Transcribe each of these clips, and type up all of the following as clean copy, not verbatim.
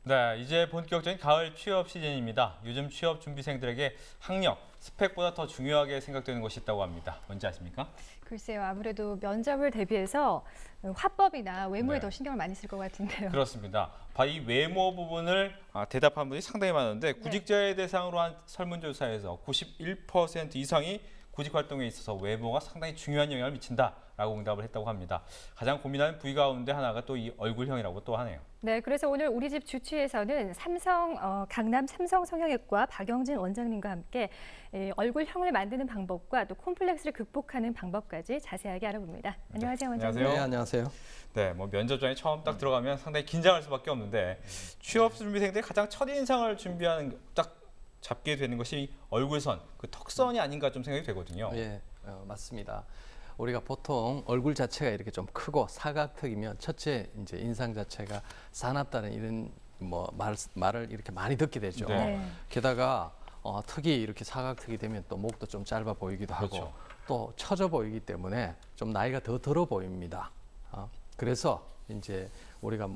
네, 이제 본격적인 가을 취업 시즌입니다. 요즘 취업 준비생들에게 학력, 스펙보다 더 중요하게 생각되는 것이 있다고 합니다. 뭔지 아십니까? 글쎄요, 아무래도 면접을 대비해서 화법이나 외모에 네. 더 신경을 많이 쓸 것 같은데요. 그렇습니다. 이 외모 부분을 대답한 분이 상당히 많은데 구직자의 대상으로 한 설문조사에서 91% 이상이 구직 활동에 있어서 외모가 상당히 중요한 영향을 미친다라고 응답을 했다고 합니다. 가장 고민하는 부위 가운데 하나가 또 이 얼굴형이라고 또 하네요. 네, 그래서 오늘 우리 집 주치에서는 강남 삼성 성형외과 박영진 원장님과 함께 얼굴형을 만드는 방법과 또 콤플렉스를 극복하는 방법까지 자세하게 알아봅니다. 안녕하세요, 원장님. 안녕하세요. 네, 안녕하세요. 네, 면접장에 처음 딱 들어가면 상당히 긴장할 수밖에 없는데 취업 준비생들이 가장 첫인상을 준비하는 딱 잡게 되는 것이 얼굴선, 그 턱선이 아닌가 좀 생각이 되거든요. 예, 맞습니다. 우리가 보통 얼굴 자체가 이렇게 좀 크고 사각턱이면 첫째 이제 인상 자체가 사납다는 이런 말을 이렇게 많이 듣게 되죠. 네. 게다가 턱이 이렇게 사각턱이 되면 또 목도 좀 짧아 보이기도 하고 그렇죠. 또 처져 보이기 때문에 좀 나이가 더 들어 보입니다. 그래서 이제 우리가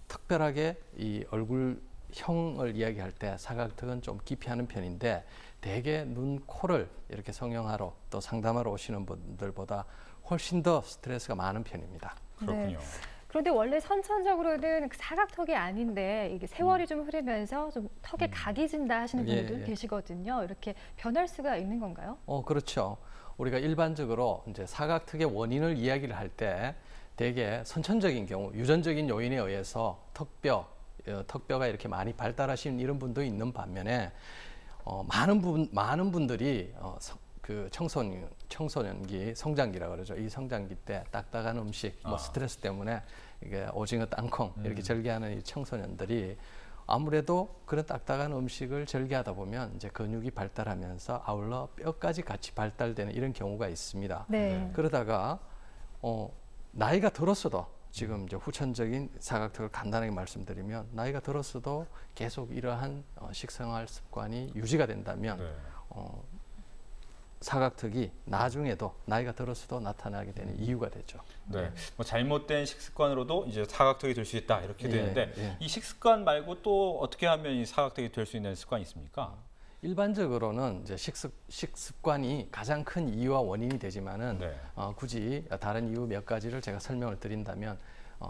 특별하게 이 얼굴형을 이야기할 때 사각턱은 좀 깊이 하는 편인데 대개 눈, 코를 이렇게 성형하러 또 상담하러 오시는 분들보다 훨씬 더 스트레스가 많은 편입니다. 그렇군요. 네. 그런데 원래 선천적으로는 사각턱이 아닌데 이게 세월이 좀 흐르면서 좀 턱에 각이 진다 하시는 분들도 계시거든요. 이렇게 변할 수가 있는 건가요? 그렇죠. 우리가 일반적으로 이제 사각턱의 원인을 이야기를 할 때 대개 선천적인 경우, 유전적인 요인에 의해서 턱뼈가 이렇게 많이 발달하신 이런 분도 있는 반면에 많은 분들이 그 청소년기, 성장기라 그러죠. 이 성장기 때 딱딱한 음식, 스트레스 때문에 이게 오징어 땅콩 이렇게 절개하는 이 청소년들이 아무래도 그런 딱딱한 음식을 절개하다 보면 이제 근육이 발달하면서 아울러 뼈까지 같이 발달되는 이런 경우가 있습니다. 네. 그러다가 나이가 들었어도 지금 이제 후천적인 사각턱을 간단하게 말씀드리면 나이가 들었어도 계속 이러한 식생활 습관이 유지가 된다면 사각턱이 나중에도 나이가 들었어도 나타나게 되는 이유가 되죠. 네, 잘못된 식습관으로도 이제 사각턱이 될 수 있다 이렇게 되는데 이 식습관 말고 또 어떻게 하면 이 사각턱이 될 수 있는 습관이 있습니까? 일반적으로는 이제 식습관이 가장 큰 이유와 원인이 되지만은 굳이 다른 이유 몇 가지를 제가 설명을 드린다면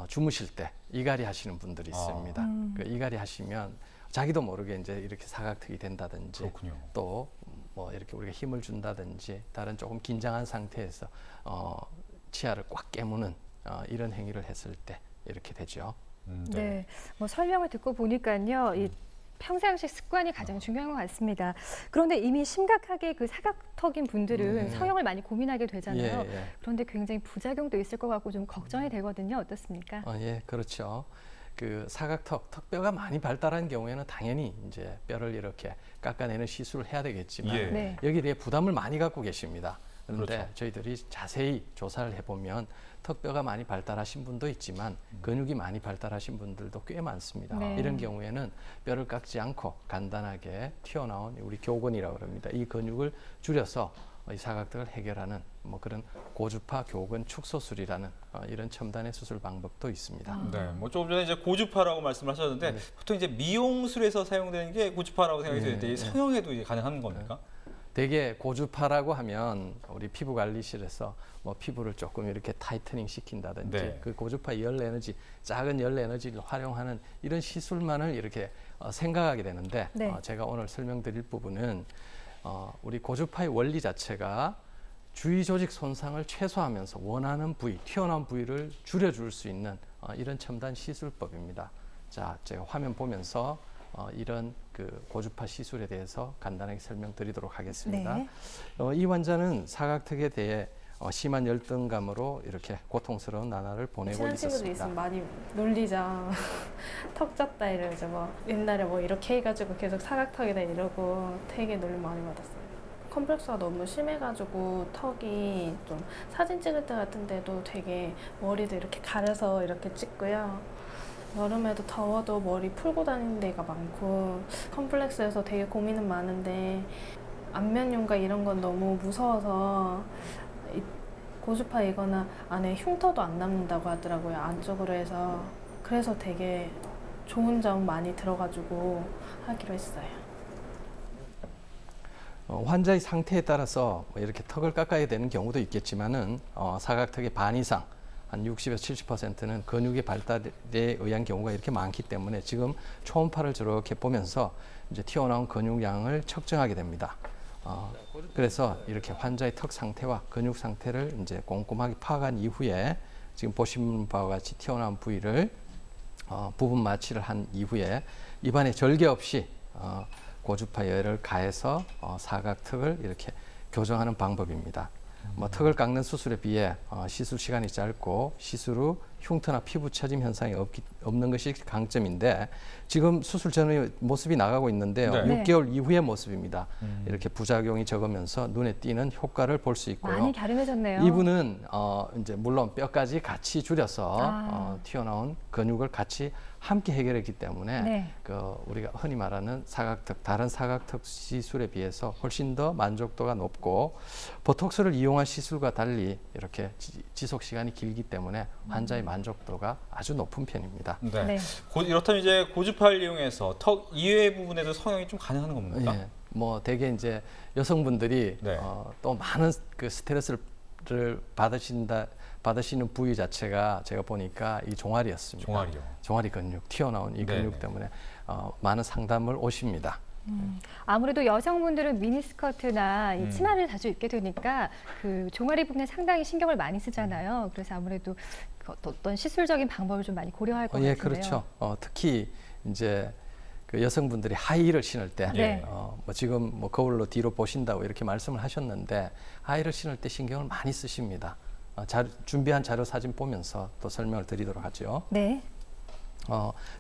주무실 때 이갈이 하시는 분들이 있습니다. 그 이갈이 하시면 자기도 모르게 이제 이렇게 사각턱이 된다든지 또 이렇게 우리가 힘을 준다든지 다른 조금 긴장한 상태에서 치아를 꽉 깨무는 이런 행위를 했을 때 이렇게 되죠. 네, 설명을 듣고 보니까요. 이 평상시 습관이 가장 중요한 것 같습니다. 그런데 이미 심각하게 그 사각턱인 분들은 성형을 많이 고민하게 되잖아요. 그런데 굉장히 부작용도 있을 것 같고 좀 걱정이 되거든요. 어떻습니까? 예, 그렇죠. 그 사각턱, 턱뼈가 많이 발달한 경우에는 당연히 이제 뼈를 이렇게 깎아내는 시술을 해야 되겠지만 여기에 부담을 많이 갖고 계십니다. 그런데 저희들이 자세히 조사를 해보면 턱뼈가 많이 발달하신 분도 있지만 근육이 많이 발달하신 분들도 꽤 많습니다. 이런 경우에는 뼈를 깎지 않고 간단하게 튀어나온 우리 교근이라고 합니다. 이 근육을 줄여서 이 사각턱을 해결하는 그런 고주파 교근 축소술이라는 이런 첨단의 수술 방법도 있습니다. 네, 조금 전에 이제 고주파라고 말씀하셨는데 보통 이제 미용술에서 사용되는 게 고주파라고 생각이 드는데 성형에도 이제 가능한 겁니까? 대개 고주파라고 하면 우리 피부 관리실에서 피부를 조금 이렇게 타이트닝 시킨다든지 그 고주파 열 에너지, 작은 열 에너지를 활용하는 이런 시술만을 이렇게 생각하게 되는데 제가 오늘 설명드릴 부분은 우리 고주파의 원리 자체가 주위 조직 손상을 최소화하면서 원하는 부위, 튀어나온 부위를 줄여줄 수 있는 이런 첨단 시술법입니다. 자, 제가 화면 보면서 이런 그 고주파 시술에 대해서 간단하게 설명드리도록 하겠습니다. 이 환자는 사각턱에 대해 심한 열등감으로 이렇게 고통스러운 나날을 보내고 있었습니다. 친한 친구들 있으면 많이 놀리자. 턱 짰다 이러죠. 옛날에 이렇게 해가지고 계속 사각턱이다 이러고 되게 놀림 많이 받았어요. 컴플렉스가 너무 심해가지고 턱이 좀 사진 찍을 때 같은 데도 되게 머리도 이렇게 가려서 이렇게 찍고요. 여름에도 더워도 머리 풀고 다니는 데가 많고 컴플렉스에서 되게 고민은 많은데 안면윤곽 이런 건 너무 무서워서 고주파 이거나 안에 흉터도 안 남는다고 하더라고요. 안쪽으로 해서. 그래서 되게 좋은 점 많이 들어가지고 하기로 했어요. 환자의 상태에 따라서 이렇게 턱을 깎아야 되는 경우도 있겠지만은 사각턱의 반 이상, 한 60에서 70%는 근육의 발달에 의한 경우가 이렇게 많기 때문에 지금 초음파를 저렇게 보면서 이제 튀어나온 근육량을 측정하게 됩니다. 그래서 이렇게 환자의 턱 상태와 근육 상태를 이제 꼼꼼하게 파악한 이후에 지금 보시는 바와 같이 튀어나온 부위를 부분 마취를 한 이후에 입안에 절개 없이 고주파 열을 가해서 사각턱을 이렇게 교정하는 방법입니다. 턱을 깎는 수술에 비해 시술 시간이 짧고 시술 후 흉터나 피부 처짐 현상이 없는 것이 강점인데 지금 수술 전의 모습이 나가고 있는데요. 네. 6개월 이후의 모습입니다. 이렇게 부작용이 적으면서 눈에 띄는 효과를 볼 수 있고요. 많이 갸름해졌네요. 이분은 이제 물론 뼈까지 같이 줄여서 튀어나온 근육을 같이 함께 해결했기 때문에 네. 우리가 흔히 말하는 사각턱, 다른 사각턱 시술에 비해서 훨씬 더 만족도가 높고 보톡스를 이용한 시술과 달리 이렇게 지속 시간이 길기 때문에 환자의 만족도가 아주 높은 편입니다. 네. 네. 이렇다면 이제 고주파를 이용해서 턱 이외의 부분에도 성형이 좀 가능한 겁니까? 예, 뭐 대개 이제 여성분들이 네. 또 많은 그 스트레스를 받으시는 부위 자체가 제가 보니까 이 종아리였습니다. 종아리요. 종아리 근육, 튀어나온 이 근육 네네. 때문에 많은 상담을 오십니다. 아무래도 여성분들은 미니스커트나 이 치마를 자주 입게 되니까 그 종아리 부분에 상당히 신경을 많이 쓰잖아요. 그래서 아무래도 어떤 시술적인 방법을 좀 많이 고려할 것 예, 같은데요. 그렇죠. 특히 이제 그 여성분들이 하이힐을 신을 때, 네. 뭐 지금 뭐 거울로 뒤로 보신다고 이렇게 말씀을 하셨는데 하이힐을 신을 때 신경을 많이 쓰십니다. 준비한 자료 사진 보면서 또 설명을 드리도록 하죠. 네.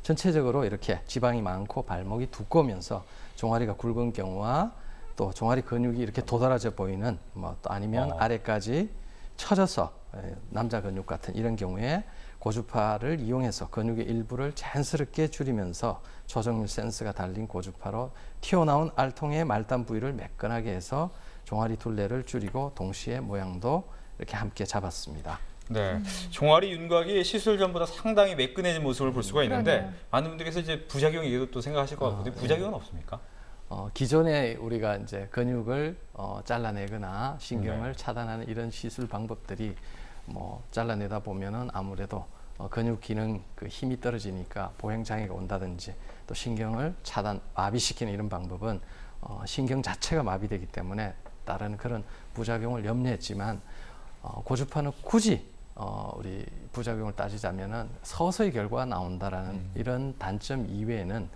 전체적으로 이렇게 지방이 많고 발목이 두꺼우면서 종아리가 굵은 경우와 또 종아리 근육이 이렇게 도드라져 보이는 또 아니면 아래까지 처져서 남자 근육 같은 이런 경우에 고주파를 이용해서 근육의 일부를 자연스럽게 줄이면서 조정률 센서가 달린 고주파로 튀어나온 알통의 말단 부위를 매끈하게 해서 종아리 둘레를 줄이고 동시에 모양도 이렇게 함께 잡았습니다. 네, 종아리 윤곽이 시술 전보다 상당히 매끈해진 모습을 볼 수가 있는데 그러네요. 많은 분들께서 이제 부작용이기도 또 생각하실 것 같거든요. 부작용은 없습니까? 기존에 우리가 이제 근육을 잘라내거나 신경을 차단하는 이런 시술 방법들이 뭐 잘라내다 보면은 아무래도 근육 기능 그 힘이 떨어지니까 보행 장애가 온다든지 또 신경을 차단 마비시키는 이런 방법은 신경 자체가 마비되기 때문에 다른 그런 부작용을 염려했지만 고주파는 굳이 우리 부작용을 따지자면은 서서히 결과가 나온다라는 이런 단점 이외에는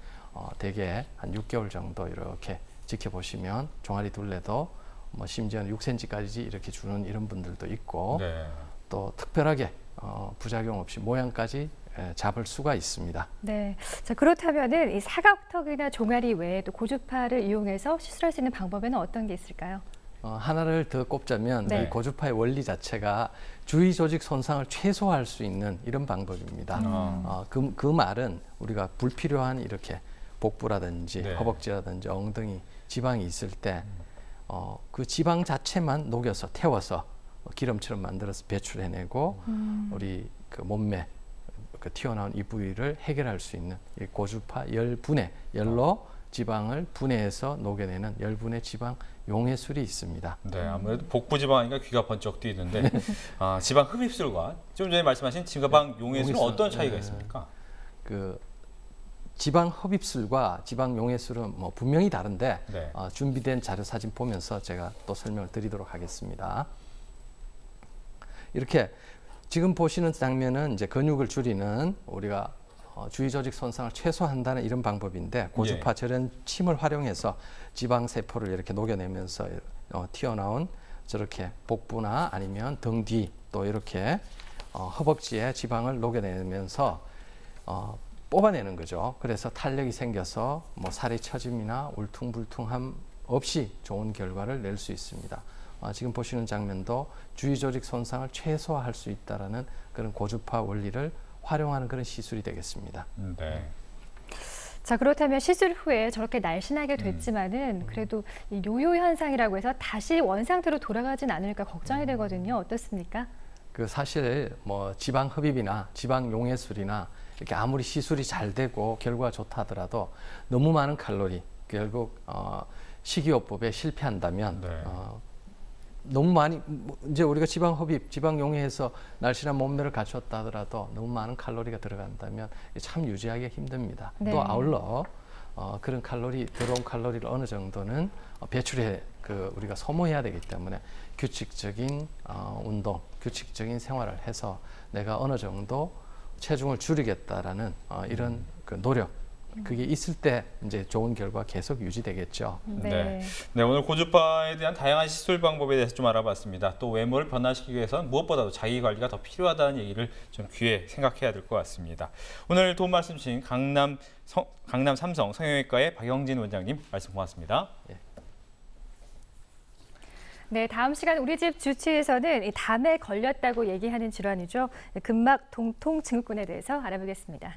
대개 한 6개월 정도 이렇게 지켜보시면 종아리 둘레도 뭐 심지어는 6cm까지 이렇게 주는 이런 분들도 있고 네. 또 특별하게 부작용 없이 모양까지 잡을 수가 있습니다. 네. 자, 그렇다면은 이 사각턱이나 종아리 외에 또 고주파를 이용해서 시술할 수 있는 방법에는 어떤 게 있을까요? 하나를 더 꼽자면 네. 이 고주파의 원리 자체가 주위 조직 손상을 최소화할 수 있는 이런 방법입니다. 그 말은 우리가 불필요한 이렇게 복부라든지 네. 허벅지라든지 엉덩이 지방이 있을 때 그 지방 자체만 녹여서 태워서 기름처럼 만들어서 배출해내고 우리 그 몸매 그 튀어나온 이 부위를 해결할 수 있는 이 고주파 열분해 열로 지방을 분해해서 녹여내는 열분해 지방 용해술이 있습니다. 네, 아무래도 복부 지방이니까 귀가 번쩍 뛰는데 지방 흡입술과 좀 전에 말씀하신 지방 용해술은 어떤 차이가 있습니까? 그 지방 흡입술과 지방 용해술은 뭐 분명히 다른데 네. 준비된 자료 사진 보면서 제가 또 설명을 드리도록 하겠습니다. 이렇게 지금 보시는 장면은 이제 근육을 줄이는 우리가 주위 조직 손상을 최소화한다는 이런 방법인데 고주파 절연 침을 활용해서 지방 세포를 이렇게 녹여내면서 튀어나온 저렇게 복부나 아니면 등 뒤 또 이렇게 허벅지에 지방을 녹여내면서 뽑아내는 거죠. 그래서 탄력이 생겨서 뭐 살이 처짐이나 울퉁불퉁함 없이 좋은 결과를 낼 수 있습니다. 지금 보시는 장면도 주위 조직 손상을 최소화할 수 있다라는 그런 고주파 원리를 활용하는 그런 시술이 되겠습니다. 네. 자, 그렇다면 시술 후에 저렇게 날씬하게 됐지만은 그래도 이 요요 현상이라고 해서 다시 원상태로 돌아가진 않을까 걱정이 되거든요. 어떻습니까? 그 사실 뭐 지방 흡입이나 지방 용해술이나 이렇게 아무리 시술이 잘 되고 결과가 좋다 하더라도 너무 많은 칼로리, 결국 식이요법에 실패한다면 네. 너무 많이 이제 우리가 지방 흡입, 지방 용해해서 날씬한 몸매를 갖췄다 하더라도 너무 많은 칼로리가 들어간다면 참 유지하기 힘듭니다. 네. 또 아울러 그런 칼로리, 들어온 칼로리를 어느 정도는 배출해 우리가 소모해야 되기 때문에 규칙적인 운동, 규칙적인 생활을 해서 내가 어느 정도 체중을 줄이겠다라는 이런 그 노력, 그게 있을 때 이제 좋은 결과 계속 유지되겠죠. 네. 네, 오늘 고주파에 대한 다양한 시술 방법에 대해서 좀 알아봤습니다. 또 외모를 변화시키기 위해서는 무엇보다도 자기 관리가 더 필요하다는 얘기를 좀 귀에 생각해야 될 것 같습니다. 오늘 도움 말씀 주신 강남 삼성 성형외과의 박영진 원장님 말씀 고맙습니다. 네, 다음 시간 우리 집 주치에서는 이 담에 걸렸다고 얘기하는 질환이죠. 근막 동통 증후군에 대해서 알아보겠습니다.